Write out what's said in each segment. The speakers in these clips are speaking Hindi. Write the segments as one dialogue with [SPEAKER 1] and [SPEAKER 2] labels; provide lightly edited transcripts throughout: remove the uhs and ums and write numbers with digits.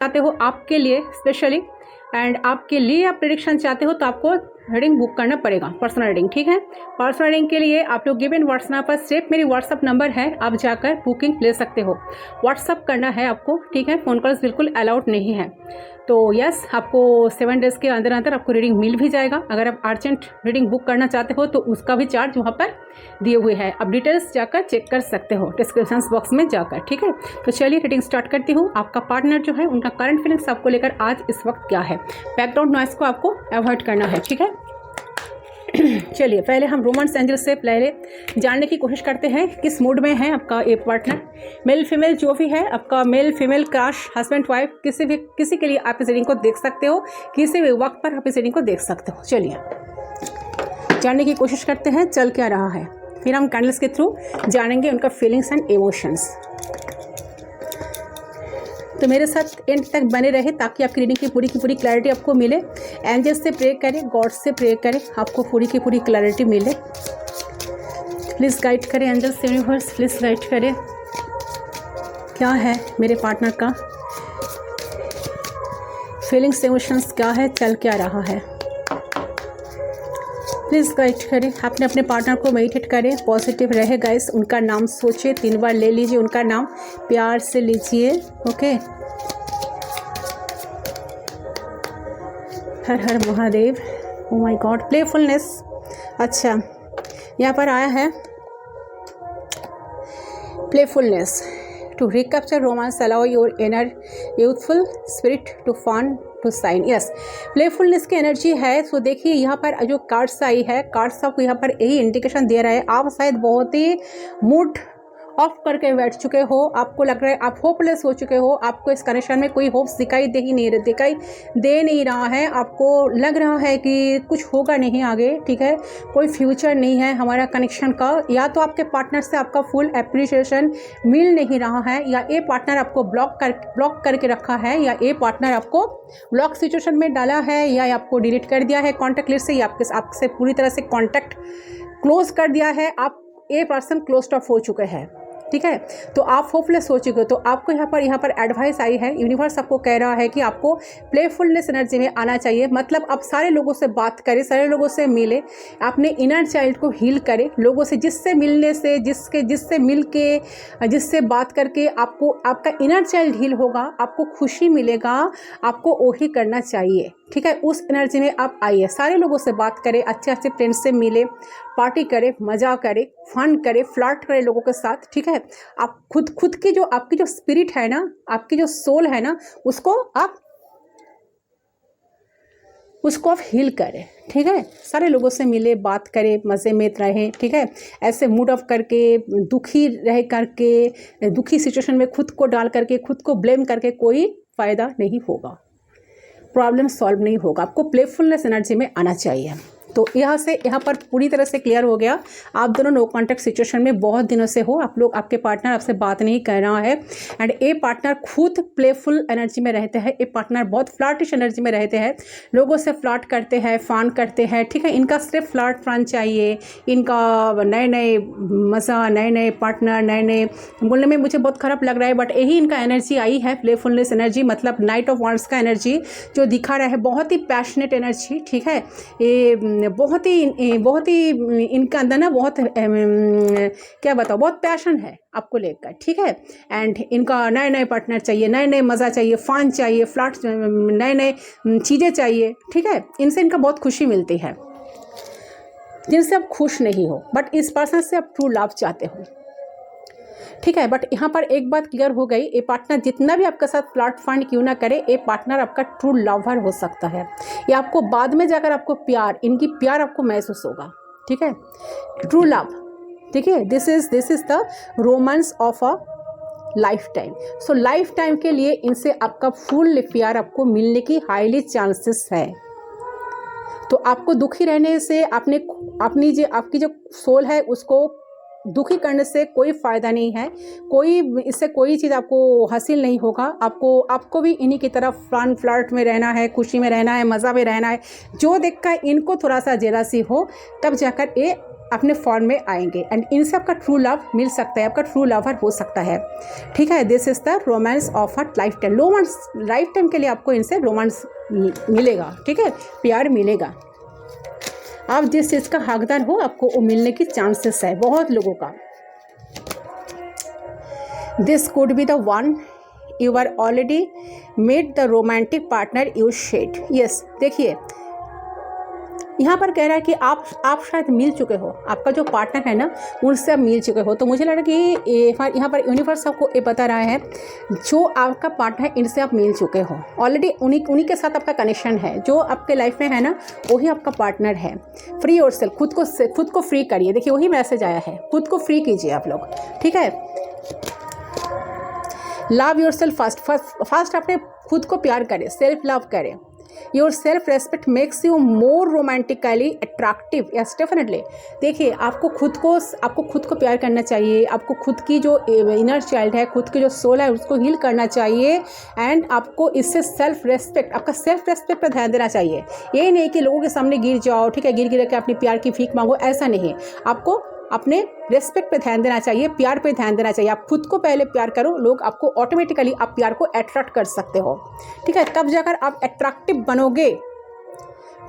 [SPEAKER 1] चाहते हो आपके लिए स्पेशली एंड आपके लिए आप प्रेडिक्शन चाहते हो तो आपको रीडिंग बुक करना पड़ेगा, पर्सनल रीडिंग। ठीक है, पर्सनल रीडिंग के लिए आप लोग गिवन व्हाट्सएप पर सिर्फ मेरी व्हाट्सअप नंबर है, आप जाकर बुकिंग ले सकते हो। व्हाट्सअप करना है आपको, ठीक है, फ़ोन कॉल्स बिल्कुल अलाउड नहीं है। तो यस, आपको 7 डेज़ के अंदर अंदर आपको रीडिंग मिल भी जाएगा। अगर आप अर्जेंट रीडिंग बुक करना चाहते हो तो उसका भी चार्ज वहाँ पर दिए हुए हैं, आप डिटेल्स जाकर चेक कर सकते हो डिस्क्रिप्शन बॉक्स में जाकर। ठीक है, तो चलिए रीडिंग स्टार्ट करती हूँ। आपका पार्टनर जो है उनका करंट फीलिंग्स आपको लेकर आज इस वक्त क्या है, बैकग्राउंड नॉइस को आपको अवॉइड करना है। ठीक है, चलिए पहले हम रोमांस एंजल से पहले जानने की कोशिश करते हैं किस मूड में है आपका ये पार्टनर। मेल फीमेल जो भी है आपका, male female crush husband wife, किसी के लिए आप इस रीडिंग को देख सकते हो, किसी भी वक्त पर आप इस रीडिंग को देख सकते हो। चलिए जानने की कोशिश करते हैं चल क्या रहा है, फिर हम कैंडल्स के थ्रू जानेंगे उनका फीलिंग्स एंड इमोशंस। तो मेरे साथ एंड तक बने रहे ताकि आपकी रीडिंग की पूरी क्लैरिटी आपको मिले। एंजल्स से प्रे करें, गॉड से प्रे करें, आपको पूरी की पूरी क्लैरिटी मिले। प्लीज़ गाइड करें एंजल्स, यूनिवर्स प्लीज़ गाइड करें क्या है मेरे पार्टनर का फीलिंग्स इमोशंस, क्या है, चल क्या रहा है। प्लीज़ गाइड करें, अपने अपने पार्टनर को मेडिटेट करें, पॉजिटिव रहे गाइस। उनका नाम सोचिए, 3 बार ले लीजिए, उनका नाम प्यार से लीजिए। ओके, हर हर Mahadev. Oh my god, playfulness. अच्छा, यहाँ पर आया है playfulness to recapture romance, allow your inner youthful spirit to fun to sign. Yes, playfulness की एनर्जी है। सो देखिए यहाँ पर जो कार्ड्स आई है, कार्ड्स आपको यहाँ पर यही इंडिकेशन दे रहा है, आप शायद बहुत ही मूड ऑफ करके बैठ चुके हो, आपको लग रहा है आप होपलेस हो चुके हो, आपको इस कनेक्शन में कोई होप्स दिखाई दे नहीं रहा है, आपको लग रहा है कि कुछ होगा नहीं आगे। ठीक है, कोई फ्यूचर नहीं है हमारा कनेक्शन का, या तो आपके पार्टनर से आपका फुल अप्रिशिएशन मिल नहीं रहा है, या ये पार्टनर आपको ब्लॉक करके रखा है, या ये पार्टनर आपको ब्लॉक सिचुएशन में डाला है, या आपको डिलीट कर दिया है कॉन्टैक्ट लिस्ट से, या आपसे पूरी तरह से कॉन्टैक्ट क्लोज कर दिया है, आप ये पर्सन क्लोज ऑफ हो चुके हैं। ठीक है, तो आप होपलेस हो चुके हो। तो आपको यहाँ पर एडवाइस आई है, यूनिवर्स आपको कह रहा है कि आपको प्लेफुलनेस एनर्जी में आना चाहिए। मतलब आप सारे लोगों से बात करें, सारे लोगों से मिले, अपने इनर चाइल्ड को हील करें। लोगों से जिससे मिलने से, जिससे मिल के, जिससे बात करके आपको आपका इनर चाइल्ड हील होगा, आपको खुशी मिलेगा, आपको वही करना चाहिए। ठीक है, उस एनर्जी में आप आइए, सारे लोगों से बात करें, अच्छे अच्छे फ्रेंड्स से मिले, पार्टी करें, मजा करें, फन करें, फ्लर्ट करें लोगों के साथ। ठीक है, आप खुद की जो आपकी जो स्पिरिट है ना, आपकी जो सोल है ना, उसको आप हील करें। ठीक है, सारे लोगों से मिले, बात करें, मज़े में रहें। ठीक है, ऐसे मूड ऑफ करके, दुखी सिचुएशन में खुद को डाल करके, खुद को ब्लेम करके कोई फ़ायदा नहीं होगा, प्रॉब्लम सॉल्व नहीं होगा। आपको प्लेफुलनेस एनर्जी में आना चाहिए। तो यहाँ पर पूरी तरह से क्लियर हो गया, आप दोनों नो कॉन्टैक्ट सिचुएशन में बहुत दिनों से हो, आप लोग, आपके पार्टनर आपसे बात नहीं कर रहा है, एंड ये पार्टनर खुद प्लेफुल एनर्जी में रहते हैं, ये पार्टनर बहुत फ्लर्टिश एनर्जी में रहते हैं, लोगों से फ्लर्ट करते हैं, फन करते हैं। ठीक है, इनका सिर्फ फ्लर्ट फन चाहिए, इनका नए मज़ा, नए पार्टनर, नए बोलने में मुझे बहुत ख़राब लग रहा है, बट यही इनका एनर्जी आई है, प्लेफुलनेस एनर्जी। मतलब नाइट ऑफ वांड्स का एनर्जी जो दिखा रहा है, बहुत ही पैशनेट एनर्जी। ठीक है, ये बहुत ही इनके अंदर ना क्या बताओ, बहुत पैशन है आपको लेकर। ठीक है, एंड इनका नए पार्टनर चाहिए, नए मज़ा चाहिए, फन चाहिए, फ्लर्ट, नए चीज़ें चाहिए। ठीक है, इनसे इनका बहुत खुशी मिलती है, जिनसे आप खुश नहीं हो, बट इस पर्सन से आप ट्रू लव चाहते हो। ठीक है, बट यहाँ पर एक बात क्लियर हो गई, ये पार्टनर जितना भी आपके साथ प्लॉट फंड क्यों ना करे, ये पार्टनर आपका ट्रू लवर हो सकता है, या आपको बाद में जाकर आपको इनकी प्यार आपको महसूस होगा। ठीक है, ट्रू लव। ठीक है, this is the romance of a life time. So life time के लिए इनसे आपका फुल प्यार आपको मिलने की हाईली चांसेस है। तो आपको दुखी रहने से, आपकी जो सोल है उसको दुखी करने से कोई फ़ायदा नहीं है, इससे कोई चीज़ आपको हासिल नहीं होगा। आपको भी इन्हीं की तरफ फन फ्लर्ट में रहना है, खुशी में रहना है, मज़ा में रहना है। जो देखकर इनको थोड़ा सा जेलसी हो, तब जाकर ये अपने फॉर्म में आएंगे एंड इनसे आपका ट्रू लव मिल सकता है, आपका ट्रू लवर हो सकता है, ठीक है। This is the romance of a life time. Romance life time के लिए आपको इनसे रोमांस मिलेगा, ठीक है, प्यार मिलेगा। आप जिस चीज़ का हकदार हो आपको वो मिलने की चांसेस है बहुत लोगों का। This could be the one you are already made the romantic partner you shed. Yes, देखिए यहाँ पर कह रहा है कि आप शायद मिल चुके हो, आपका जो पार्टनर है ना उनसे आप मिल चुके हो। तो मुझे लग रहा है कि यहाँ पर यूनिवर्स आपको ये बता रहा है जो आपका पार्टनर है इनसे आप मिल चुके हो ऑलरेडी, उन्हीं के साथ आपका कनेक्शन है। जो आपके लाइफ में है ना वही आपका पार्टनर है। फ्री योरसेल्फ, खुद को फ्री करिए। देखिए वही मैसेज आया है, खुद को फ्री कीजिए आप लोग, ठीक है। लव योरसेल्फ फर्स्ट आपने खुद को प्यार करें, सेल्फ लव करें। Your self respect makes you more romantically attractive. Yes definitely. देखिए आपको खुद को प्यार करना चाहिए, आपको खुद की जो इनर चाइल्ड है, खुद की जो सोल है उसको हील करना चाहिए एंड आपको इससे आपका सेल्फ रेस्पेक्ट पर ध्यान देना चाहिए। ये नहीं कि लोगों के सामने गिर जाओ, ठीक है, गिर के अपनी प्यार की भीख मांगो, ऐसा नहीं। आपको अपने रेस्पेक्ट पे ध्यान देना चाहिए, प्यार पे ध्यान देना चाहिए। आप खुद को पहले प्यार करो, लोग आपको ऑटोमेटिकली आप प्यार को अट्रैक्ट कर सकते हो, ठीक है। तब जाकर आप अट्रैक्टिव बनोगे,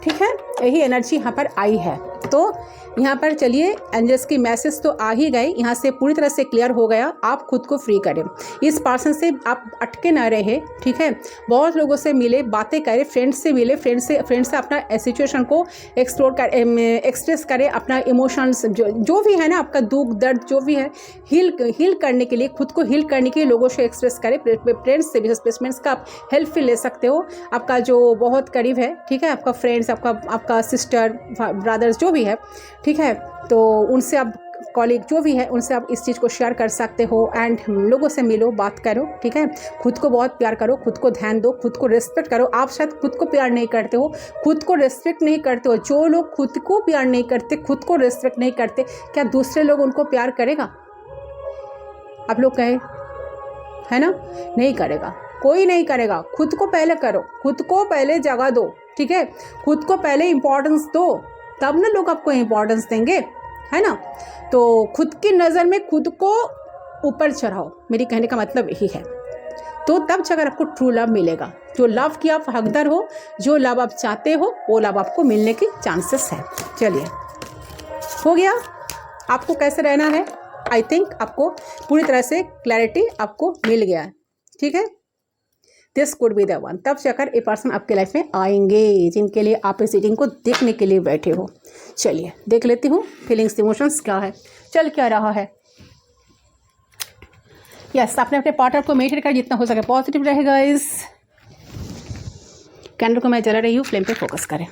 [SPEAKER 1] ठीक है। यही एनर्जी यहाँ पर आई है। तो यहाँ पर चलिए एंजल्स की मैसेज तो आ ही गए, यहाँ से पूरी तरह से क्लियर हो गया। आप खुद को फ्री करें, इस पर्सन से आप अटके ना रहे, ठीक है। बहुत लोगों से मिले, बातें करें, फ्रेंड्स से मिले, फ्रेंड से अपना सिचुएशन को एक्सप्रेस करें, अपना इमोशंस जो भी है ना, आपका दुख दर्द जो भी है, हील करने के लिए, खुद को हील करने के लिए लोगों से एक्सप्रेस करें। फ्रेंड्स से भी फ्रेंड्स का आप हेल्प भी ले सकते हो, आपका जो बहुत करीब है, ठीक है, आपका फ्रेंड्स, आपका सिस्टर ब्रदर्स जो भी है, ठीक है। तो उनसे आप कॉलीग जो भी है उनसे आप इस चीज़ को शेयर कर सकते हो एंड लोगों से मिलो, बात करो, ठीक है। खुद को बहुत प्यार करो, खुद को ध्यान दो, खुद को रिस्पेक्ट करो। आप शायद खुद को प्यार नहीं करते हो, खुद को रिस्पेक्ट नहीं करते हो। जो लोग खुद को प्यार नहीं करते, खुद को रिस्पेक्ट नहीं करते, क्या दूसरे लोग उनको प्यार करेगा? आप लोग कहे है ना, नहीं करेगा, कोई नहीं करेगा। खुद को पहले करो, खुद को पहले जगह दो, ठीक है। खुद को पहले इम्पोर्टेंस दो, तब ना लोग आपको इम्पोर्टेंस देंगे, है ना। तो खुद की नज़र में खुद को ऊपर चढ़ाओ, मेरी कहने का मतलब यही है। तो तब जाकर आपको ट्रू लव मिलेगा, जो लव की आप हकदार हो, जो लव आप चाहते हो वो लव आपको मिलने की चांसेस है। चलिए हो गया, आपको कैसे रहना है आई थिंक आपको पूरी तरह से क्लैरिटी आपको मिल गया है, ठीक है। This could be the one. तब जाकर ए पर्सन आपके लाइफ में आएंगे जिनके लिए आप इस रीडिंग को देखने के लिए बैठे हो। चलिए देख लेती हूँ फीलिंग्स इमोशंस क्या है, चल क्या रहा है। यस, आपने अपने पार्टनर को मेडिटेट कर जितना हो सके पॉजिटिव रहेगा। इस कैंडल को मैं जला रही हूँ, फ्लेम पे फोकस करें।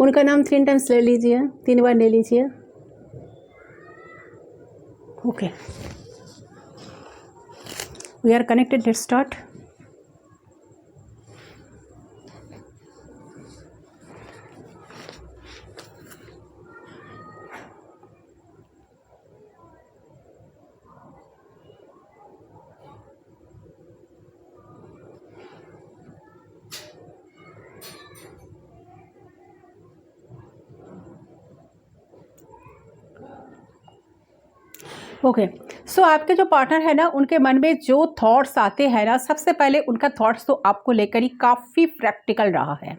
[SPEAKER 1] उनका नाम 3 टाइम्स ले लीजिए, 3 बार ले लीजिए। Okay, we are connected, let's start. Okay, so आपके जो पार्टनर है ना उनके मन में जो थॉट्स आते हैं ना, सबसे पहले उनका थॉट्स तो आपको लेकर ही काफ़ी प्रैक्टिकल रहा है।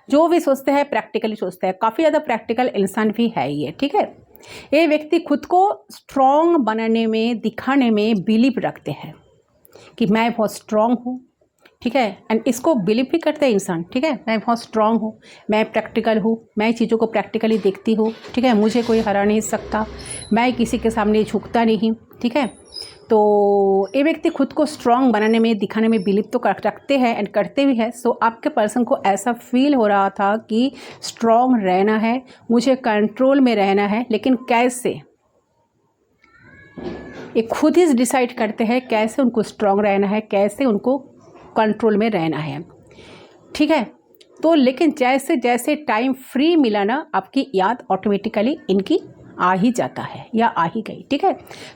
[SPEAKER 1] जो भी सोचते हैं प्रैक्टिकली सोचते हैं, काफ़ी ज़्यादा प्रैक्टिकल इंसान भी है ये, ठीक है। ये व्यक्ति खुद को स्ट्रॉन्ग बनाने में, दिखाने में बिलीव रखते हैं कि मैं बहुत स्ट्रॉन्ग हूँ, ठीक है। एंड इसको बिलीव भी करते हैं इंसान, ठीक है। मैं बहुत स्ट्रॉन्ग हूँ, मैं प्रैक्टिकल हूँ, मैं चीज़ों को प्रैक्टिकली देखती हूँ, ठीक है। मुझे कोई हरा नहीं सकता, मैं किसी के सामने झुकता नहीं, ठीक है। तो ये व्यक्ति खुद को स्ट्रॉन्ग बनाने में, दिखाने में बिलीव तो रखते हैं एंड करते भी है। सो आपके पर्सन को ऐसा फील हो रहा था कि स्ट्रॉन्ग रहना है, मुझे कंट्रोल में रहना है, लेकिन कैसे, ये खुद ही डिसाइड करते हैं कैसे उनको स्ट्रॉन्ग रहना है, कैसे उनको कंट्रोल में रहना है, ठीक है। तो लेकिन जैसे जैसे टाइम फ्री मिला ना, आपकी याद ऑटोमेटिकली इनकी आ ही जाता है या आ ही गई, ठीक है।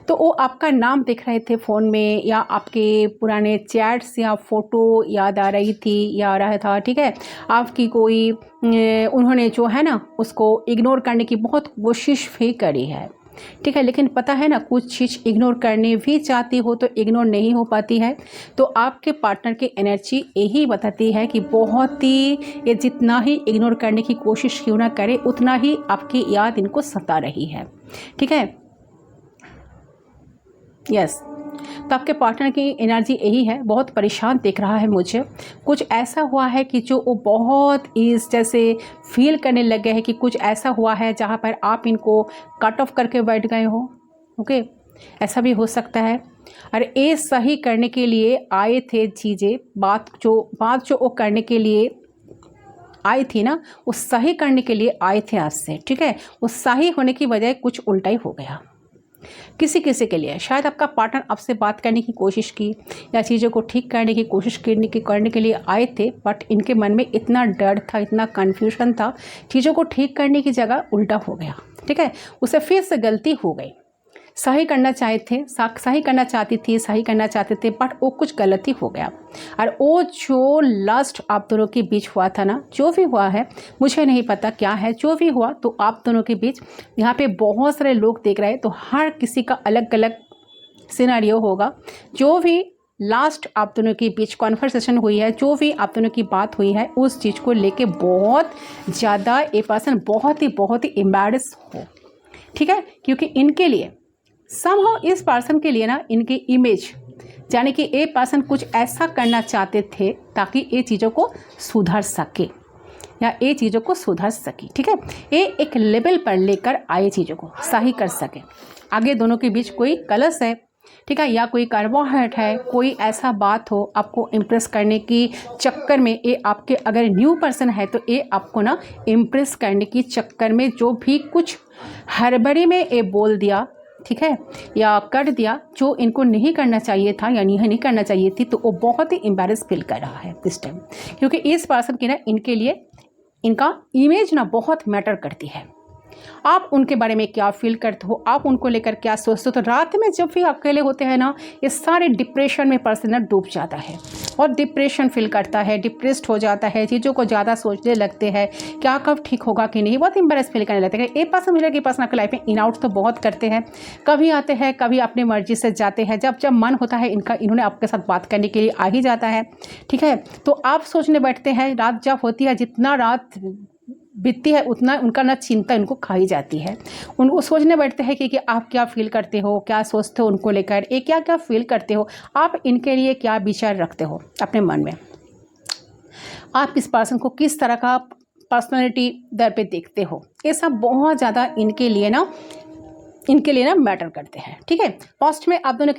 [SPEAKER 1] तो वो आपका नाम देख रहे थे फ़ोन में, या आपके पुराने चैट्स या फ़ोटो याद आ रही थी या आ रहा था, ठीक है। आपकी कोई उन्होंने जो है ना उसको इग्नोर करने की बहुत कोशिश भी करी है, ठीक है। लेकिन पता है ना, कुछ चीज़ इग्नोर करने भी चाहती हो तो इग्नोर नहीं हो पाती है। तो आपके पार्टनर की एनर्जी यही बताती है कि बहुत ही, ये जितना ही इग्नोर करने की कोशिश क्यों ना करे, उतना ही आपकी याद इनको सता रही है, ठीक है। यस, तो आपके पार्टनर की एनर्जी यही है, बहुत परेशान दिख रहा है मुझे। कुछ ऐसा हुआ है कि जो वो बहुत इस जैसे फील करने लग गए हैं कि कुछ ऐसा हुआ है जहाँ पर आप इनको कट ऑफ करके बैठ गए हो, ओके, ऐसा भी हो सकता है। और ये सही करने के लिए आए थे चीज़ें, बात जो वो करने के लिए आई थी ना, वो सही करने के लिए आए थे आज से, ठीक है। वो सही होने की बजाय कुछ उल्टा ही हो गया किसी किसी के लिए। शायद आपका पार्टनर आपसे बात करने की कोशिश की या चीज़ों को ठीक करने की कोशिश करने के लिए आए थे, बट इनके मन में इतना डर था, इतना कन्फ्यूजन था, चीज़ों को ठीक करने की जगह उल्टा हो गया, ठीक है। उसे फिर से गलती हो गई। सही करना सही करना चाहते थे, बट वो कुछ गलती हो गया। और वो जो लास्ट आप दोनों के बीच हुआ था ना, जो भी हुआ है मुझे नहीं पता क्या है, जो भी हुआ तो आप दोनों के बीच यहाँ पे बहुत सारे लोग देख रहे हैं, तो हर किसी का अलग अलग सिनेरियो होगा। जो भी लास्ट आप दोनों के बीच कॉन्वर्सेशन हुई है, जो भी आप दोनों की बात हुई है, उस चीज़ को लेके बहुत ज़्यादा ये पर्सन बहुत ही एम्बैरेस हो, ठीक है। क्योंकि इनके लिए समहाउ इस पर्सन के लिए ना, इनकी इमेज, यानी कि ये पर्सन कुछ ऐसा करना चाहते थे ताकि ये चीज़ों को सुधर सके या ये चीज़ों को सुधर सके, ठीक है। ये एक लेवल पर लेकर आए, चीज़ों को सही कर सके। आगे दोनों के बीच कोई कलश है, ठीक है, या कोई कार्बोहाइड्रेट है, कोई ऐसा बात हो आपको इम्प्रेस करने की चक्कर में, ये आपके अगर न्यू पर्सन है तो ये आपको ना इम्प्रेस करने की चक्कर में जो भी कुछ हड़बड़ी में ये बोल दिया, ठीक है, या कर दिया जो इनको नहीं करना चाहिए था या नहीं करना चाहिए थी, तो वो बहुत ही एम्बैरेस फील कर रहा है दिस टाइम। क्योंकि इस पर्सन की ना, इनके लिए इनका इमेज ना बहुत मैटर करती है। आप उनके बारे में क्या फील करते हो, आप उनको लेकर क्या सोचते हो। तो रात में जब भी अकेले होते हैं ना, ये सारे डिप्रेशन में पर्सन ना डूब जाता है और डिप्रेशन फील करता है, डिप्रेस्ड हो जाता है, चीज़ों को ज़्यादा सोचने लगते हैं, क्या कब ठीक होगा कि नहीं, बहुत एम्बैरेस फील करने लगते हैं। एक पर्सन मिले कि पर्सन आपकी लाइफ में इन आउट तो बहुत करते हैं, कभी आते हैं, कभी अपनी मर्जी से जाते हैं। जब मन होता है इन्होंने आपके साथ बात करने के लिए आ ही जाता है, ठीक है। तो आप सोचने बैठते हैं, रात जब होती है, जितना रात बीतती है उतना उनका ना चिंता इनको खाई जाती है। उनको सोचने बैठते हैं कि आप क्या फील करते हो, क्या सोचते हो उनको लेकर, ये क्या क्या फील करते हो, आप इनके लिए क्या विचार रखते हो अपने मन में, आप इस पर्सन को किस तरह का पर्सनालिटी दर पे देखते हो। ये सब बहुत ज़्यादा इनके लिए ना मैटर करते हैं, ठीक है। पास्ट में आप दोनों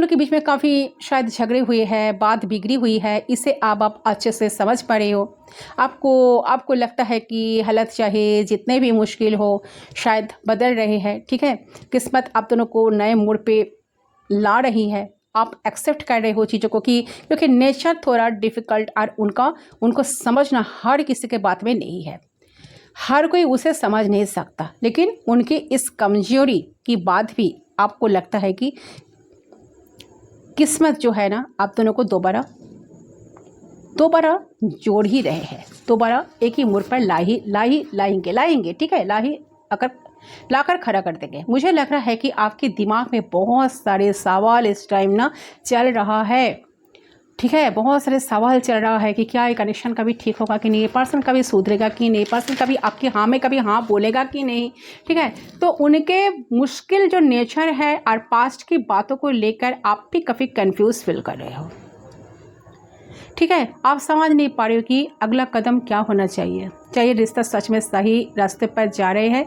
[SPEAKER 1] के बीच में काफ़ी शायद झगड़े हुए हैं, बात बिगड़ी हुई है, इसे आप अच्छे से समझ पा रहे हो। आपको लगता है कि हालत चाहे जितने भी मुश्किल हो शायद बदल रहे हैं, ठीक है। किस्मत आप दोनों को नए मोड़ पे ला रही है, आप एक्सेप्ट कर रहे हो चीज़ों को कि क्योंकि नेचर थोड़ा डिफ़िकल्ट और उनको समझना हर किसी के बात में नहीं है, हर कोई उसे समझ नहीं सकता। लेकिन उनकी इस कमजोरी की बात भी आपको लगता है कि किस्मत जो है ना, आप दोनों को दोबारा जोड़ ही रहे हैं, दोबारा एक ही मोड़ पर लाएंगे, ठीक है, लाकर खड़ा कर देंगे। मुझे लग रहा है कि आपके दिमाग में बहुत सारे सवाल इस टाइम ना चल रहा है, ठीक है, बहुत सारे सवाल चल रहा है कि क्या ये कनेक्शन कभी ठीक होगा कि नहीं, पर्सन कभी सुधरेगा कि नहीं, पर्सन कभी आपकी हाँ में कभी हाँ बोलेगा कि नहीं, ठीक है। तो उनके मुश्किल जो नेचर है और पास्ट की बातों को लेकर आप भी काफ़ी कंफ्यूज फील कर रहे हो, ठीक है। आप समझ नहीं पा रहे हो कि अगला कदम क्या होना चाहिए, चाहे रिश्ता सच में सही रास्ते पर जा रहे हैं,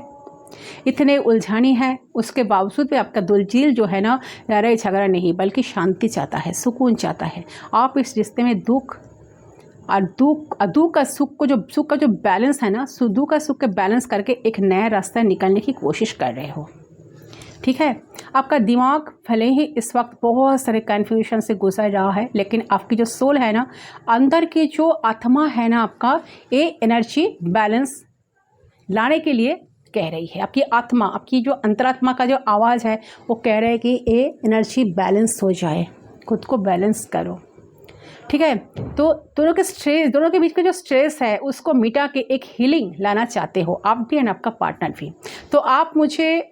[SPEAKER 1] इतने उलझानी है, उसके बावजूद भी आपका दिल जो है ना, लड़ाई झगड़ा नहीं बल्कि शांति चाहता है, सुकून चाहता है। आप इस रिश्ते में दुख का सुख का जो बैलेंस है ना, दुख का सुख का बैलेंस करके एक नया रास्ता निकलने की कोशिश कर रहे हो, ठीक है। आपका दिमाग भले ही इस वक्त बहुत सारे कन्फ्यूजन से गुजर रहा है, लेकिन आपकी जो सोल है ना, अंदर की जो आत्मा है ना आपका, ये एनर्जी बैलेंस लाने के लिए कह रही है। आपकी आत्मा, आपकी जो अंतरात्मा का जो आवाज़ है वो कह रहा है कि ये एनर्जी बैलेंस हो जाए, खुद को बैलेंस करो, ठीक है। तो दोनों के स्ट्रेस, दोनों के बीच का जो स्ट्रेस है उसको मिटा के एक हीलिंग लाना चाहते हो आप भी एंड आपका पार्टनर भी। तो आप मुझे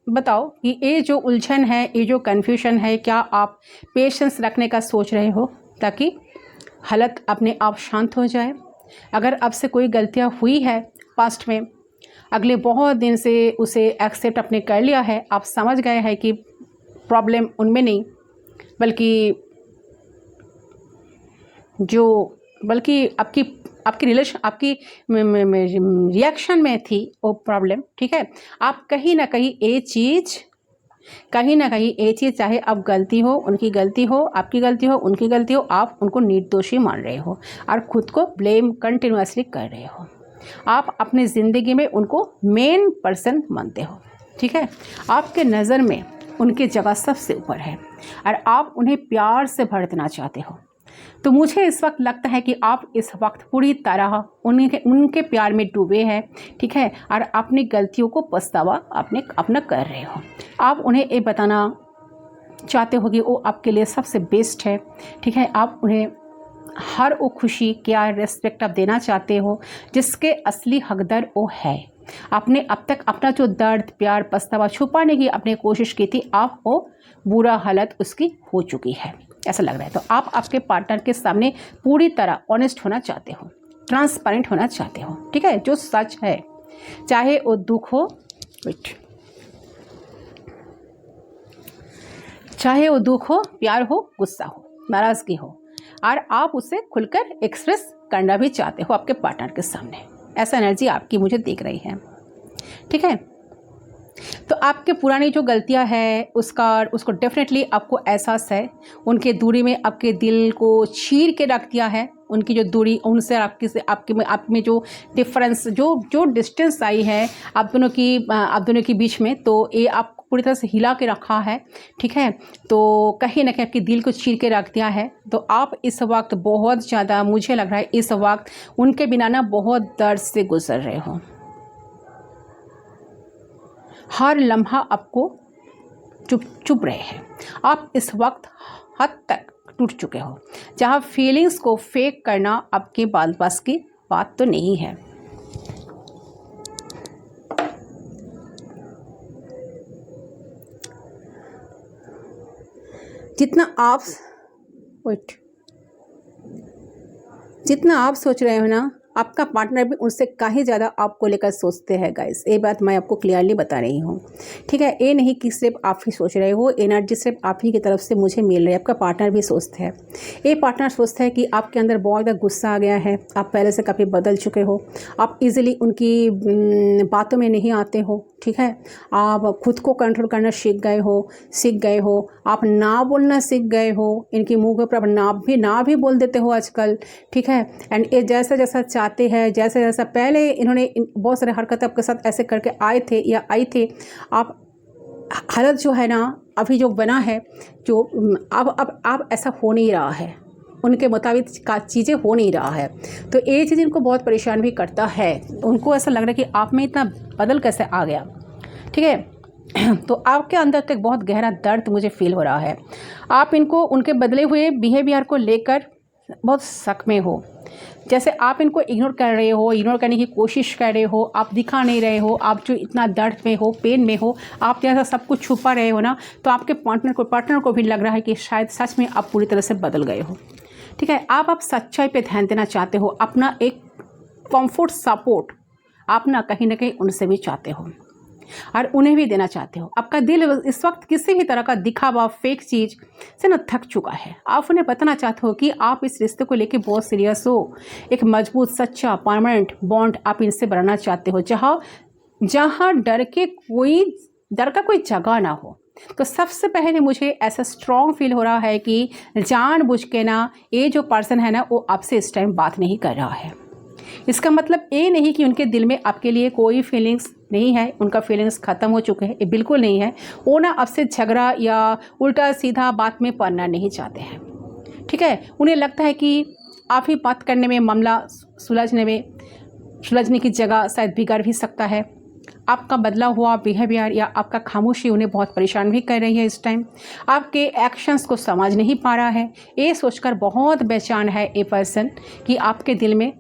[SPEAKER 1] बताओ कि ये जो उलझन है, ये जो कन्फ्यूजन है, क्या आप पेशेंस रखने का सोच रहे हो ताकि हालत अपने आप शांत हो जाए? अगर आपसे कोई गलतियाँ हुई है पास्ट में, अगले बहुत दिन से उसे एक्सेप्ट आपने कर लिया है, आप समझ गए हैं कि प्रॉब्लम उनमें नहीं बल्कि आपकी रिलेशन, आपकी रिएक्शन में थी वो प्रॉब्लम, ठीक है। आप कहीं ना कहीं ये चीज़ चाहे अब गलती हो, उनकी गलती हो, आपकी गलती हो, उनकी गलती हो, आप उनको निर्दोषी मान रहे हो और खुद को ब्लेम कंटिन्यूअसली कर रहे हो। आप अपनी ज़िंदगी में उनको मेन पर्सन मानते हो, ठीक है। आपके नज़र में उनकी जगह सबसे ऊपर है और आप उन्हें प्यार से भर देना चाहते हो। तो मुझे इस वक्त लगता है कि आप इस वक्त पूरी तरह उनके प्यार में डूबे हैं, ठीक है, और अपनी गलतियों को पछतावा अपना कर रहे हो। आप उन्हें ये बताना चाहते हो कि वो आपके लिए सबसे बेस्ट है, ठीक है। आप उन्हें हर वो खुशी, केयर, रेस्पेक्ट आप देना चाहते हो जिसके असली हकदार वो है। आपने अब तक अपना जो दर्द, प्यार, पछतावा छुपाने की अपनी कोशिश की थी, आप वो बुरा हालत उसकी हो चुकी है, ऐसा लग रहा है। तो आप आपके पार्टनर के सामने पूरी तरह ऑनेस्ट होना चाहते हो, ट्रांसपेरेंट होना चाहते हो, ठीक है। जो सच है, चाहे वो दुख हो, चाहे वो दुख हो, प्यार हो, गुस्सा हो, नाराज़गी हो, और आप उसे खुलकर एक्सप्रेस करना भी चाहते हो आपके पार्टनर के सामने। ऐसा एनर्जी आपकी मुझे दिख रही है, ठीक है। तो आपके पुरानी जो गलतियां हैं उसको डेफिनेटली आपको एहसास है। उनके दूरी में आपके दिल को चीर के रख दिया है। उनकी जो दूरी, उनसे आप में जो डिफरेंस, जो डिस्टेंस आई है आप दोनों की बीच में, तो ये आपको पूरी तरह से हिला के रखा है, ठीक है। तो कहीं ना कहीं आपके दिल को चीर के रख दिया है। तो आप इस वक्त बहुत ज़्यादा, मुझे लग रहा है इस वक्त उनके बिना ना बहुत दर्द से गुजर रहे हो। हर लम्हा आपको चुप रहे हैं। आप इस वक्त हद तक टूट चुके हो, जहाँ फीलिंग्स को फेक करना आपके बस की बात तो नहीं है। जितना आप सोच रहे हो ना, आपका पार्टनर भी उनसे कहीं ज़्यादा आपको लेकर सोचते हैं गाइस। ये बात मैं आपको क्लियरली बता रही हूँ, ठीक है। ये नहीं कि सिर्फ आप ही सोच रहे हो, एनर्जी सिर्फ आप ही की तरफ से मुझे मिल रही है, आपका पार्टनर भी सोचते हैं। ये पार्टनर सोचता है कि आपके अंदर बहुत ज़्यादा गुस्सा आ गया है, आप पहले से काफ़ी बदल चुके हो, आप इजीली उनकी बातों में नहीं आते हो, ठीक है। आप खुद को कंट्रोल करना सीख गए हो, आप ना बोलना सीख गए हो। इनकी मुँह के ऊपर ना भी बोल देते हो आजकल, ठीक है। एंड ये जैसा चाहते हैं, जैसा पहले इन्होंने बहुत सारे हरकत आपके साथ ऐसे करके आए थे या आई थे, आप हालत जो है ना अभी जो बना है, जो अब ऐसा हो नहीं रहा है, उनके मुताबिक चीज़ें हो नहीं रहा है। तो ये चीज़ इनको बहुत परेशान भी करता है। उनको ऐसा लग रहा है कि आप में इतना बदल कैसे आ गया, ठीक है। तो आपके अंदर तक बहुत गहरा दर्द मुझे फील हो रहा है। आप इनको उनके बदले हुए बिहेवियर को लेकर बहुत शक में हो, जैसे आप इनको इग्नोर कर रहे हो, इग्नोर करने की कोशिश कर रहे हो, आप दिखा नहीं रहे हो, आप जो इतना दर्द में हो, पेन में हो, आप जैसा सब कुछ छुपा रहे हो ना, तो आपके पार्टनर को भी लग रहा है कि शायद सच में आप पूरी तरह से बदल गए हो, ठीक है। आप सच्चाई पे ध्यान देना चाहते हो, अपना एक कंफर्ट सपोर्ट आप ना कहीं उनसे भी चाहते हो और उन्हें भी देना चाहते हो। आपका दिल इस वक्त किसी भी तरह का दिखावा, फेक चीज़ से ना थक चुका है। आप उन्हें बताना चाहते हो कि आप इस रिश्ते को लेके बहुत सीरियस हो, एक मजबूत, सच्चा, परमानेंट बॉन्ड आप इनसे बनाना चाहते हो, जहाँ डर का कोई जगह ना हो। तो सबसे पहले मुझे ऐसा स्ट्रॉन्ग फील हो रहा है कि जानबूझ के ना ये जो पर्सन है ना, वो आपसे इस टाइम बात नहीं कर रहा है। इसका मतलब ये नहीं कि उनके दिल में आपके लिए कोई फीलिंग्स नहीं है, उनका फीलिंग्स ख़त्म हो चुके हैं, ये बिल्कुल नहीं है। वो ना आपसे झगड़ा या उल्टा सीधा बात में पड़ना नहीं चाहते हैं, ठीक है। उन्हें लगता है कि आप ही बात करने में, मामला सुलझने की जगह शायद बिगड़ भी सकता है। आपका बदला हुआ बिहेवियर या आपका खामोशी उन्हें बहुत परेशान भी कर रही है। इस टाइम आपके एक्शंस को समझ नहीं पा रहा है, ये सोचकर बहुत बेचैन है ये पर्सन कि आपके दिल में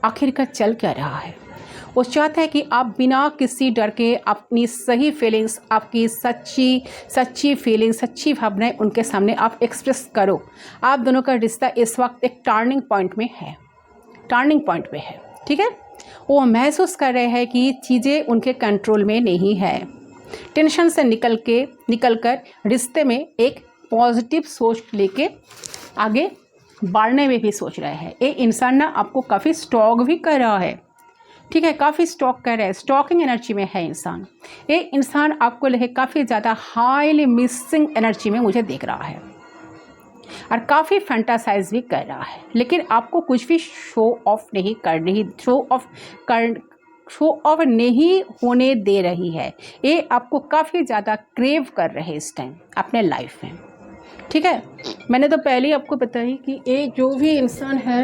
[SPEAKER 1] आखिरकार चल क्या रहा है। वो चाहता है कि आप बिना किसी डर के अपनी सही फीलिंग्स, आपकी सच्ची फीलिंग्स, सच्ची भावनाएं उनके सामने आप एक्सप्रेस करो। आप दोनों का रिश्ता इस वक्त एक टर्निंग पॉइंट में है, ठीक है। वो महसूस कर रहे हैं कि चीज़ें उनके कंट्रोल में नहीं है। टेंशन से निकलकर रिश्ते में एक पॉजिटिव सोच लेके आगे बढ़ने में भी सोच रहे हैं। ये इंसान ना आपको काफ़ी स्टॉक भी कर रहा है, ठीक है, काफ़ी स्टॉक कर रहा है, स्टॉकिंग एनर्जी में है इंसान। ये इंसान आपको लेके काफ़ी ज़्यादा हाईली मिसिंग एनर्जी में मुझे देख रहा है और काफ़ी फैंटासाइज भी कर रहा है, लेकिन आपको कुछ भी शो ऑफ नहीं होने दे रही है। ये आपको काफ़ी ज़्यादा क्रेव कर रहे हैं इस टाइम अपने लाइफ में, ठीक है। मैंने तो पहले ही आपको बताई कि ये जो भी इंसान है,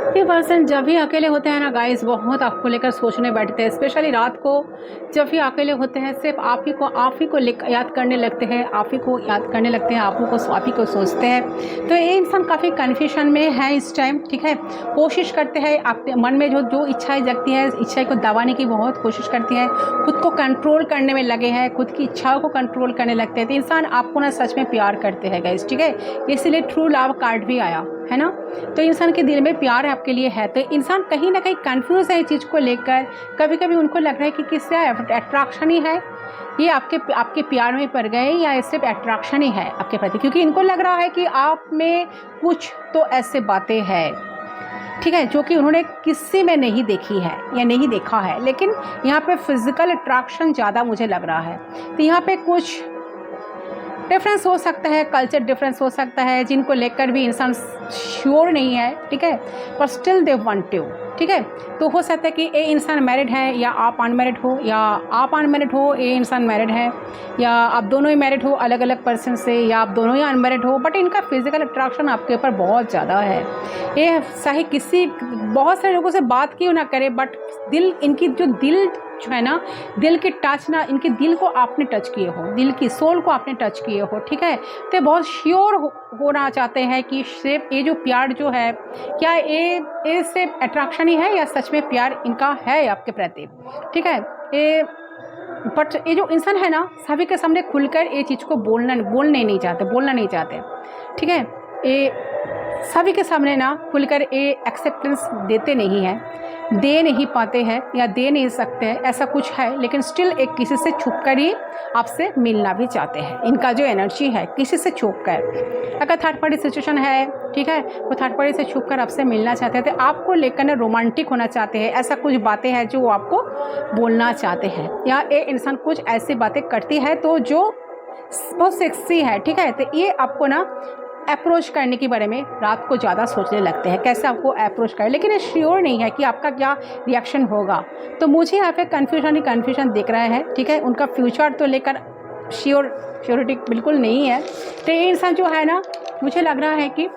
[SPEAKER 1] ये पर्सन जब भी अकेले होते हैं ना गाइस, बहुत आपको लेकर सोचने बैठते हैं। स्पेशली रात को जब भी अकेले होते हैं, सिर्फ आप ही को याद करने लगते हैं, आप ही को सोचते हैं। तो ये इंसान काफ़ी कन्फ्यूजन में है इस टाइम, ठीक है। कोशिश करते हैं, आपके मन में जो इच्छाएं जगती हैं, इच्छाएं को दबाने की बहुत कोशिश करती हैं, खुद को कंट्रोल करने में लगे हैं, खुद की इच्छाओं को कंट्रोल करने लगते हैं। तो इंसान आपको ना सच में प्यार करते हैं गाइस, ठीक है। इसीलिए ट्रू लव कार्ड भी आया है ना। तो इंसान के दिल में प्यार आपके लिए है। तो इंसान कहीं ना कहीं कंफ्यूज है इस चीज़ को लेकर। कभी कभी उनको लग रहा है कि किससे अट्रैक्शन ही है, ये आपके प्यार में पड़ गए, या सिर्फ अट्रैक्शन ही है आपके प्रति, क्योंकि इनको लग रहा है कि आप में कुछ तो ऐसे बातें हैं, ठीक है, जो कि उन्होंने किसी में नहीं देखी है या नहीं देखा है। लेकिन यहाँ पे फिजिकल अट्रैक्शन ज़्यादा मुझे लग रहा है। तो यहाँ पे कुछ डिफरेंस हो सकता है, कल्चर डिफरेंस हो सकता है, जिनको लेकर भी इंसान श्योर नहीं है, ठीक है, पर स्टिल दे वांट टू, ठीक है। तो हो सकता है कि ये इंसान मैरिड है या आप अनमैरिड हो, या आप अनमैरिड हो, ये इंसान मैरिड है, या आप दोनों ही मैरिड हो अलग अलग पर्सन से, या आप दोनों ही अनमैरिड हो, बट इनका फिजिकल अट्रैक्शन आपके ऊपर बहुत ज़्यादा है। ये चाहे बहुत सारे लोगों से बात क्यों ना करे, बट इनकी दिल जो है ना, दिल की टच ना, इनके दिल को आपने टच किए हो, दिल की सोल को आपने टच किए हो, ठीक है। तो बहुत श्योर होना चाहते हैं कि सिर्फ ये जो प्यार जो है, क्या ये सिर्फ अट्रैक्शन ही है या सच में प्यार इनका है आपके प्रति, ठीक है। बट ये जो इंसान है ना, सभी के सामने खुलकर ये चीज़ को बोलना नहीं चाहते, ठीक है। ये सभी के सामने ना खुलकर ये एक्सेप्टेंस दे नहीं पाते हैं या दे नहीं सकते हैं, ऐसा कुछ है। लेकिन स्टिल एक किसी से छुप कर ही आपसे मिलना भी चाहते हैं। इनका जो एनर्जी है, किसी से छुप कर, अगर थर्ड पार्टी सिचुएशन है, ठीक है, वो थर्ड पार्टी से छुप कर आपसे मिलना चाहते हैं, तो आपको लेकर ना रोमांटिक होना चाहते हैं। ऐसा कुछ बातें हैं जो वो आपको बोलना चाहते हैं, या ये इंसान कुछ ऐसी बातें करती है तो जो बहुत सेक्सी है, ठीक है। तो ये आपको ना अप्रोच करने के बारे में रात को ज़्यादा सोचने लगते हैं, कैसे आपको अप्रोच करें, लेकिन ये श्योर नहीं है कि आपका क्या रिएक्शन होगा। तो मुझे यहाँ पे कन्फ्यूजन दिख रहा है, ठीक है। उनका फ्यूचर तो लेकर श्योरिटी बिल्कुल नहीं है। तो ये इंसान जो है ना, मुझे लग रहा है कि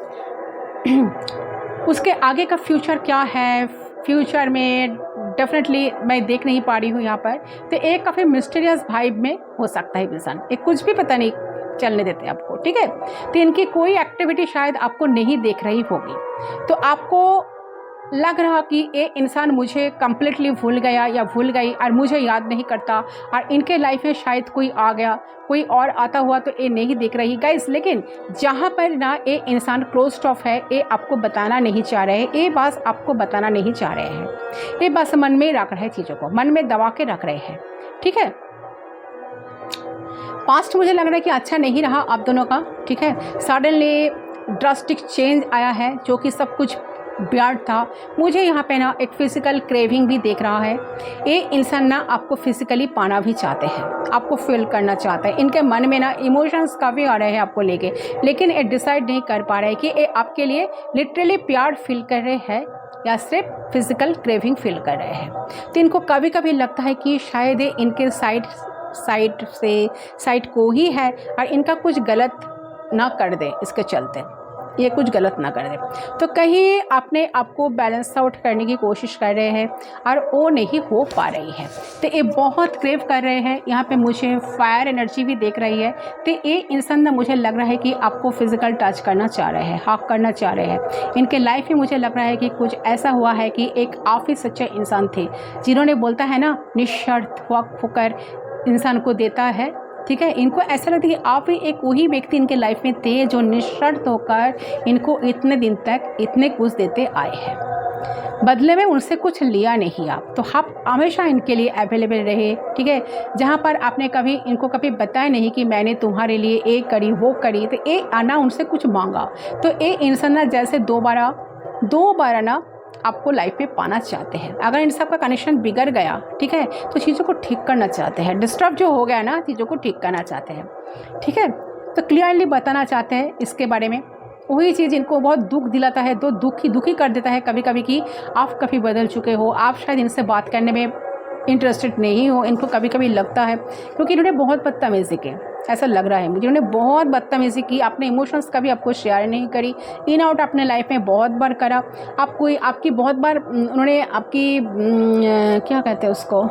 [SPEAKER 1] उसके आगे का फ्यूचर क्या है, फ्यूचर में डेफिनेटली मैं देख नहीं पा रही हूँ यहाँ पर। तो एक काफ़ी मिस्टीरियस वाइब में हो सकता है इंसान, एक कुछ भी पता नहीं चलने देते आपको, ठीक है। तो इनकी कोई एक्टिविटी शायद आपको नहीं देख रही होगी, तो आपको लग रहा कि ये इंसान मुझे कम्प्लीटली भूल गया या भूल गई और मुझे याद नहीं करता, और इनके लाइफ में शायद कोई आ गया, कोई और आता हुआ तो ये नहीं देख रही गाइस। लेकिन जहाँ पर ना ये इंसान क्लोज्ड ऑफ है, ये आपको बताना नहीं चाह रहे हैं, ये बात आपको बताना नहीं चाह रहे हैं, ये बस मन में रख रहे हैं, चीज़ों को मन में दबा के रख रहे हैं, ठीक है। पास्ट मुझे लग रहा है कि अच्छा नहीं रहा आप दोनों का, ठीक है। सडनली ड्रास्टिक चेंज आया है, जो कि सब कुछ प्यार था। मुझे यहाँ पे ना एक फ़िज़िकल क्रेविंग भी देख रहा है। ये इंसान ना आपको फिज़िकली पाना भी चाहते हैं, आपको फील करना चाहता है। इनके मन में ना इमोशंस काफ़ी आ रहे हैं आपको लेके, लेकिन ये डिसाइड नहीं कर पा रहे कि ये आपके लिए लिटरली प्यार फील कर रहे हैं या सिर्फ फिज़िकल क्रेविंग फील कर रहे हैं। तो इनको कभी कभी लगता है कि शायद ये इनके साइड को ही है और इनका कुछ गलत ना कर दे, इसके चलते ये कुछ गलत ना कर दे। तो कहीं अपने आप को बैलेंस आउट करने की कोशिश कर रहे हैं और वो नहीं हो पा रही है। तो ये बहुत क्रेव कर रहे हैं। यहाँ पे मुझे फायर एनर्जी भी देख रही है। तो ये इंसान ना मुझे लग रहा है कि आपको फिज़िकल टच करना चाह रहे हैं, हक करना चाह रहे हैं। इनके लाइफ में मुझे लग रहा है कि कुछ ऐसा हुआ है कि एक आप ही सच्चे इंसान थे जिन्होंने बोलता है ना निःशर्त वक्त होकर इंसान को देता है। ठीक है, इनको ऐसा लगता है कि आप ही एक वही व्यक्ति इनके लाइफ में थे जो निःशर्त होकर इनको इतने दिन तक इतने कुछ देते आए हैं, बदले में उनसे कुछ लिया नहीं आप। तो आप हमेशा इनके लिए अवेलेबल रहे। ठीक है, जहाँ पर आपने कभी इनको कभी बताया नहीं कि मैंने तुम्हारे लिए ये करी वो करी, तो ये आना उनसे कुछ मांगा। तो ये इंसान ना जैसे दो बार ना आपको लाइफ में पाना चाहते हैं। अगर इन सब का कनेक्शन बिगड़ गया, ठीक है, तो चीज़ों को ठीक करना चाहते हैं। डिस्टर्ब जो हो गया ना, चीज़ों को ठीक करना चाहते हैं। ठीक है, तो क्लियरली बताना चाहते हैं इसके बारे में। वही चीज़ इनको बहुत दुख दिलाता है, तो दुखी कर देता है कभी कभी कि आप कभी बदल चुके हो, आप शायद इनसे बात करने में इंटरेस्टेड नहीं हो। इनको कभी कभी लगता है क्योंकि इन्होंने बहुत बदतमीज़ी की, ऐसा लग रहा है मुझे, उन्होंने बहुत बदतमीज़ी की। अपने इमोशंस कभी आपको शेयर नहीं करी, इन आउट अपने लाइफ में बहुत बार करा। आपकी बहुत बार उन्होंने आपकी क्या कहते हैं उसको,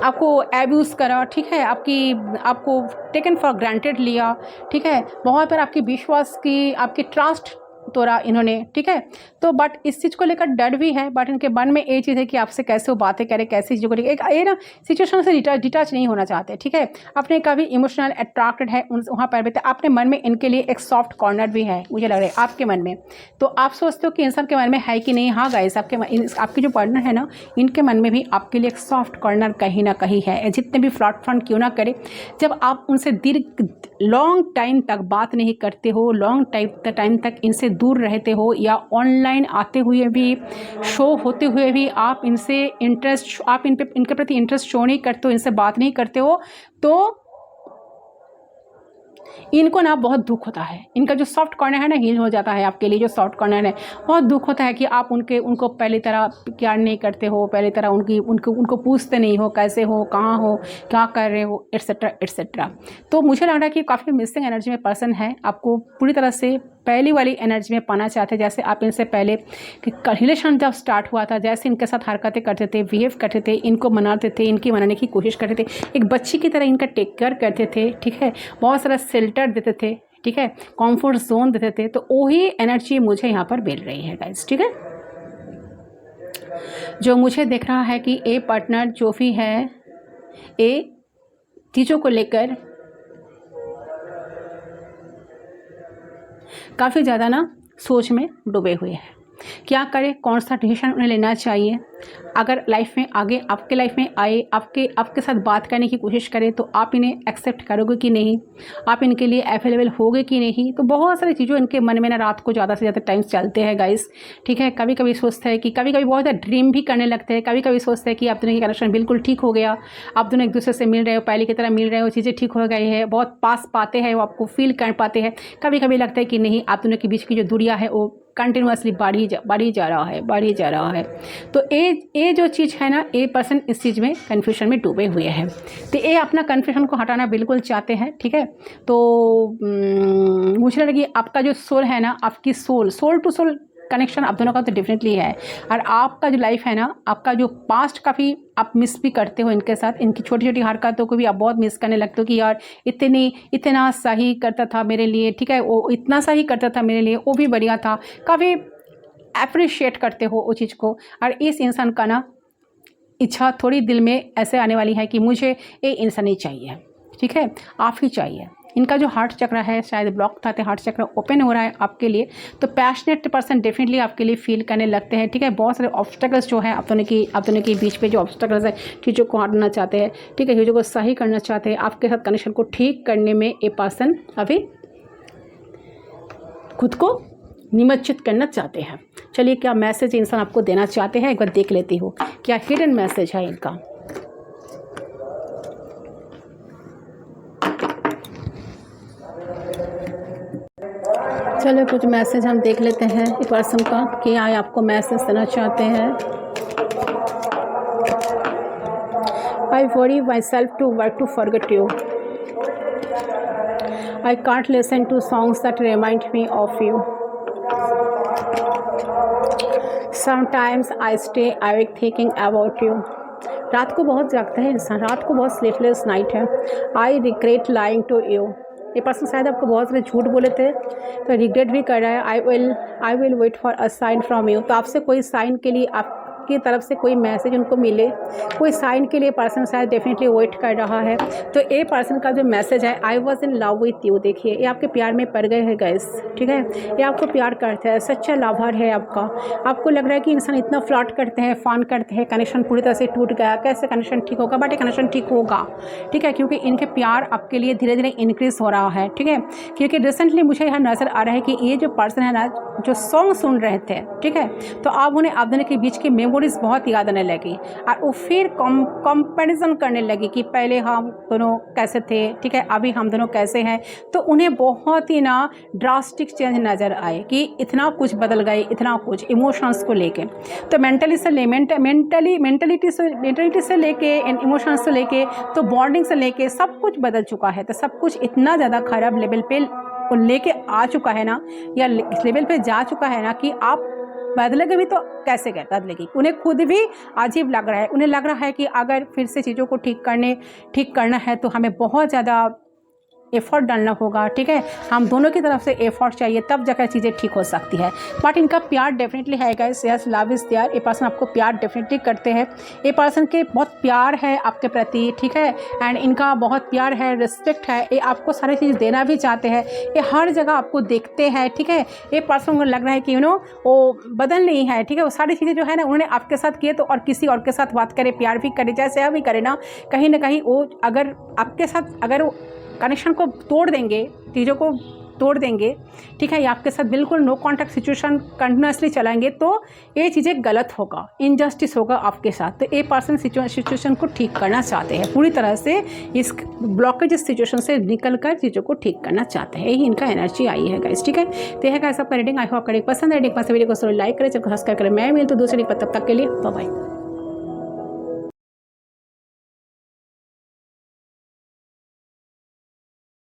[SPEAKER 1] आपको एब्यूज़ करा। ठीक है, आपको टेकन फॉर ग्रांटेड लिया। ठीक है, बहुत बार आपकी विश्वास की, आपकी ट्रस्ट तोड़ा इन्होंने। ठीक है, तो बट इस चीज़ को लेकर डर भी है, बट इनके मन में ये चीज़ है कि आपसे कैसे वो बातें करें, कैसे चीज़ों को एक ये ना सिचुएशन से डिटैच नहीं होना चाहते। ठीक है, अपने कभी इमोशनल अट्रैक्टेड है वहाँ पर भी, अपने मन में इनके लिए एक सॉफ्ट कॉर्नर भी है मुझे लग रहा है आपके मन में। तो आप सोचते हो कि इंसान के मन में है कि नहीं? हाँ गाइस, आपके जो पार्टनर है ना, इनके मन में भी आपके लिए एक सॉफ्ट कॉर्नर कहीं ना कहीं है। जितने भी फ्लर्ट फ्रंट क्यों ना करे, जब आप उनसे लॉन्ग टाइम तक बात नहीं करते हो, लॉन्ग टाइम तक इनसे दूर रहते हो, या ऑनलाइन आते हुए भी, शो होते हुए भी आप इनके प्रति इंटरेस्ट शो नहीं करते हो, इनसे बात नहीं करते हो, तो इनको ना बहुत दुख होता है। इनका जो सॉफ्ट कॉर्नर है ना, हील हो जाता है आपके लिए। जो सॉफ्ट कॉर्नर है, बहुत दुख होता है कि आप उनको पहली तरह प्यार नहीं करते हो, पहली तरह उनको पूछते नहीं हो कैसे हो, कहाँ हो, क्या कर रहे हो, एट्सेट्रा एट्सेट्रा। तो मुझे लग रहा है कि काफ़ी मिसिंग एनर्जी में पर्सन है, आपको पूरी तरह से पहली वाली एनर्जी में पाना चाहते हैं। जैसे आप इनसे पहले कि रिलेशन जब स्टार्ट हुआ था, जैसे इनके साथ हरकतें करते थे, बिहेव करते थे, इनको मनाते थे, इनकी मनाने की कोशिश करते थे, एक बच्ची की तरह इनका टेक केयर करते थे। ठीक है, बहुत सारा शेल्टर देते थे। ठीक है, कंफर्ट जोन देते थे। तो वही एनर्जी मुझे यहाँ पर मिल रही है गाइस। ठीक है, जो मुझे दिख रहा है कि ए पार्टनर जो भी है, ए चीज़ों को लेकर काफ़ी ज़्यादा ना सोच में डूबे हुए हैं। क्या करें, कौन सा डिसीजन उन्हें लेना चाहिए। अगर लाइफ में आगे आपके लाइफ में आए, आपके साथ बात करने की कोशिश करें, तो आप इन्हें एक्सेप्ट करोगे कि नहीं, आप इनके लिए अवेलेबल होगे कि नहीं। तो बहुत सारी चीज़ों इनके मन में ना रात को ज़्यादा से ज़्यादा टाइम चलते हैं गाइस। ठीक है, कभी कभी सोचते हैं कि कभी बहुत ज़्यादा ड्रीम भी करने लगते हैं। कभी सोचते हैं कि आप दोनों की कनेक्शन बिल्कुल ठीक हो गया, आप दोनों एक दूसरे से मिल रहे हो, पहले की तरह मिल रहे हो, चीज़ें ठीक हो गई है, बहुत पास पाते हैं, वो आपको फील कर पाते हैं। कभी लगता है कि नहीं, आप दोनों के बीच की जो दूरियाँ है वो कंटिन्यूसली बढ़ी जा रहा है। तो ये जो चीज़ है ना, ये पर्सन इस चीज़ में कन्फ्यूजन में डूबे हुए हैं। तो ये अपना कन्फ्यूजन को हटाना बिल्कुल चाहते हैं। ठीक है, तो मुझे लगा कि आपका जो सोल है ना, आपकी सोल टू सोल कनेक्शन आप दोनों का तो डेफिनेटली है। और आपका जो लाइफ है ना, आपका जो पास्ट काफ़ी आप मिस भी करते हो इनके साथ। इनकी छोटी छोटी हरकतों को भी आप बहुत मिस करने लगते हो कि यार इतना सही करता था मेरे लिए। ठीक है, वो इतना सही करता था मेरे लिए, वो भी बढ़िया था। काफ़ी अप्रिशिएट करते हो वो चीज़ को। और इस इंसान का ना इच्छा थोड़ी दिल में ऐसे आने वाली है कि मुझे ये इंसान ही चाहिए। ठीक है, आप ही चाहिए। इनका जो हार्ट चक्र है शायद ब्लॉक था, तो हार्ट चक्र ओपन हो रहा है आपके लिए। तो पैशनेट पर्सन डेफिनेटली आपके लिए फील करने लगते हैं। ठीक है, बहुत सारे ऑब्स्टेकल्स जो है आप दोनों के बीच पे जो ऑब्स्टेकल्स है, चीज़ों को हटाना चाहते हैं। ठीक है, चीज़ों को सही करना चाहते हैं। आपके साथ कनेक्शन को ठीक करने में ये पर्सन अभी खुद को निमज्जित करना चाहते हैं। चलिए क्या मैसेज इंसान आपको देना चाहते हैं, एक बार देख लेती हूँ क्या हिडन मैसेज है इनका। चलो कुछ मैसेज हम देख लेते हैं इस पर्सन का, कि आए आपको मैसेज देना चाहते हैं। I worry myself to work to forget you. I can't listen to songs that remind me of you. Sometimes I stay awake thinking about you. रात को बहुत जागता है इंसान, रात को बहुत स्लीपलेस नाइट है। I regret lying to you. ये पर्सन शायद आपको बहुत सारे झूठ बोले थे तो रिग्रेट भी कर रहा है। I will wait for a sign from you. तो आपसे कोई साइन के लिए, आपकी तरफ से कोई मैसेज उनको मिले, कोई साइन के लिए पर्सन शायद डेफिनेटली वेट कर रहा है। तो ये पर्सन का जो मैसेज है, I was in love with you, देखिए ये आपके प्यार में पड़ गए हैं गाइस, ठीक है। ये आपको प्यार करते हैं, सच्चा लवर है आपका। आपको लग रहा है कि इंसान इतना फ्लर्ट करते हैं, फन करते हैं, कनेक्शन पूरी तरह से टूट गया, कैसे कनेक्शन ठीक होगा, बट ये कनेक्शन ठीक होगा, ठीक है, क्योंकि इनके प्यार आपके लिए धीरे धीरे इंक्रीज हो रहा है, ठीक है। क्योंकि रिसेंटली मुझे यहाँ नज़र आ रहा है कि ये जो पर्सन है ना, जो सॉन्ग सुन रहे थे, ठीक है, तो अब उन्हें आप दोनों के बीच की मेमोरीज बहुत याद आने लगी और वो फिर कंपैरिजन करने लगी कि पहले हम दोनों कैसे थे, ठीक है, अभी हम दोनों कैसे हैं। तो उन्हें बहुत ही ना ड्रास्टिक चेंज नज़र आए कि इतना कुछ बदल गए, इतना कुछ इमोशंस को लेके। तो मेंटलिटी से लेके, इमोशंस से लेके, तो बॉन्डिंग से लेके सब कुछ बदल चुका है। तो सब कुछ इतना ज़्यादा खराब लेवल पे लेके आ चुका है ना, या लेवल पे जा चुका है ना, कि आप बदलेगे भी तो कैसे बदलेगी। उन्हें खुद भी अजीब लग रहा है। उन्हें लग रहा है कि अगर फिर से चीज़ों को ठीक करना है तो हमें बहुत ज़्यादा एफर्ट डालना होगा, ठीक है, हम दोनों की तरफ से एफर्ट चाहिए, तब जाकर चीज़ें ठीक हो सकती है। बट इनका प्यार डेफिनेटली है guys, yes love is there. ये पर्सन आपको प्यार डेफिनेटली करते हैं। ये पर्सन के बहुत प्यार है आपके प्रति, ठीक है, एंड इनका बहुत प्यार है, रिस्पेक्ट है। ये आपको सारी चीज़ देना भी चाहते हैं। ये हर जगह आपको देखते हैं, ठीक है। ये पर्सन को लग रहा है कि वो बदल नहीं है, ठीक है। वो सारी चीज़ें जो है ना उन्होंने आपके साथ किए तो और किसी और के साथ बात करे, प्यार भी करे, जैसे अभी करे ना कहीं वो अगर आपके साथ अगर कनेक्शन को तोड़ देंगे, चीज़ों को तोड़ देंगे, ठीक है, या आपके साथ बिल्कुल नो कॉन्टैक्ट सिचुएशन कंटिन्यूसली चलाएंगे तो ये चीज़ें गलत होगा, इनजस्टिस होगा आपके साथ। तो ये पर्सन सिचुएशन को ठीक करना चाहते हैं, पूरी तरह से इस ब्लॉकेज सिचुएशन से निकल कर चीज़ों को ठीक करना चाहते हैं। यही इनका एनर्जी आई है गाइस, ठीक है। तो यह गाइस आपका रीडिंग, आई होप आपका पसंद है। वीडियो को लाइक करें, चैनल को सब्सक्राइब करें। मैं मिलूँ तो दूसरी तब तक के लिए बाय बाय।